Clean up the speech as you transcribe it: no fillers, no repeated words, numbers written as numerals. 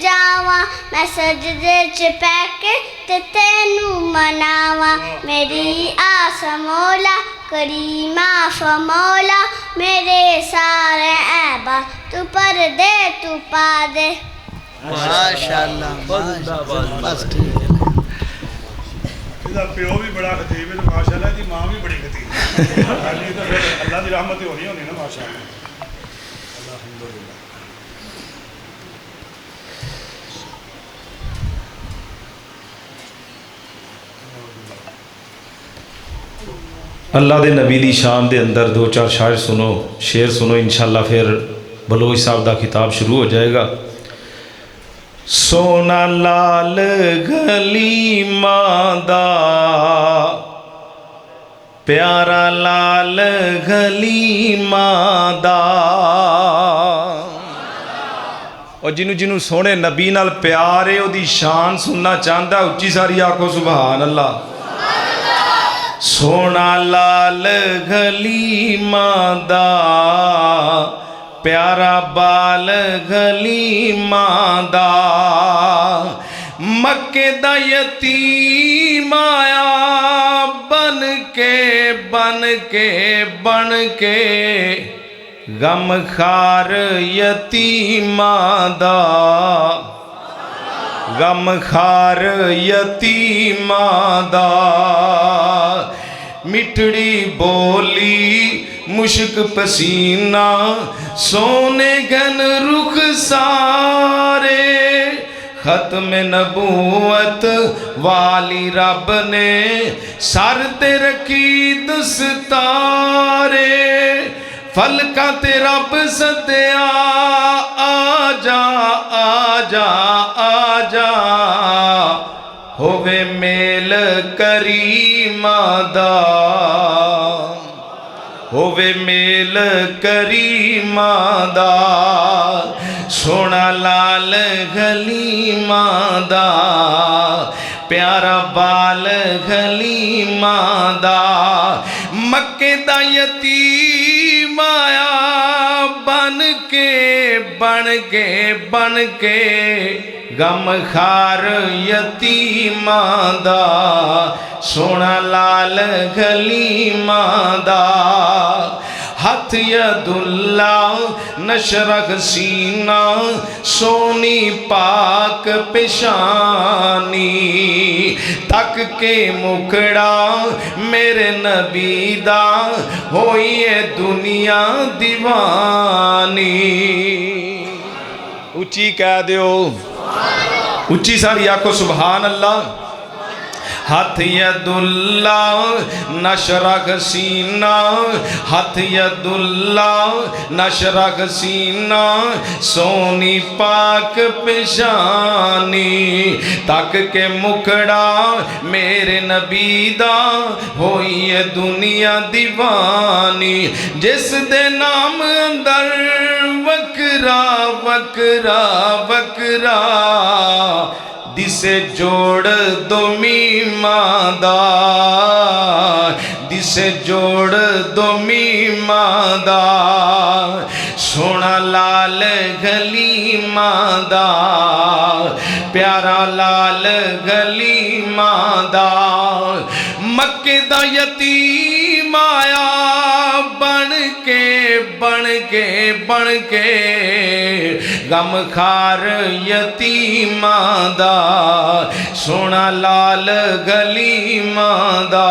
जावा मैं सजदे च पैके ते तेनू मनावा मेरी आस मौला करी माफ मौला मेरे सारे ऐबा तू पर दे तू पा दे। माशाअल्लाह बस ठीक है। इसका प्यो भी बड़ा खतीब है तो माशाअल्लाह दी मां भी बड़ी खतीब है। तो फिर अल्लाह की रहमत ही होनी ना माशाअल्लाह। अल्हम्दुलिल्लाह। अल्लाह दे नबी दी शान दे अंदर दो चार शायर सुनो, शेर सुनो, इंशाअल्लाह फिर बलोच साहब दा खिताब शुरू हो जाएगा। सोना लाल गली मादा प्यारा लाल गली मादा, और जिन्हों जिन्हों सोने नबी नाल प्यार है ओदी शान सुनना चाहता उच्ची सारी आखो सुभान अल्लाह। सोना लाल गली मादा प्यारा बाल गली मादा, मक्के दा यतीम आया बन के बन के बन के, गम खार यतीमा दा गम खार यतीमा दा, मिठड़ी बोली मुश्क पसीना सोने गन रुख सारे, खत्म नबूवत वाली रब ने सर ते रखी दस्तारे, फलका ते रब सदया आजा आजा आजा, होवे मेल करीमा दा होवे मेल करीमा दा, सोना लाल गलीमा दा प्यारा बाल गलीमा दा, मक्के दा यतीम आया बन के बन के बन के, गम खार यतीमा दा सोना लाल गलीमा दा, हथ यदुल्ला नशरख सीना सोनी पाक पेशानी, तक के मुखड़ा मेरे नबी दा होइए दुनिया दीवानी। उच्ची कह दो उच्ची सारी आखो सुभान अल्लाह। हथ यदुल्ला नशरख सीना हथ यदुल्ला नशरख सीना, सोनी पाक पेशानी, तक के मुखड़ा मेरे नबी दा होइए दुनिया दीवानी, जिस दे नाम अंदर वकरा वकरा वकरा, दिसे जोड़ दो मीमा दा दिसे जोड़ दो मीमा दा, सोना लाल गलीमा दा प्यारा लाल गलीमा दा, मक्के दा यतीम आया बन के बन के बन के, गम खार यतीमा दा सोना लाल गलीमा दा।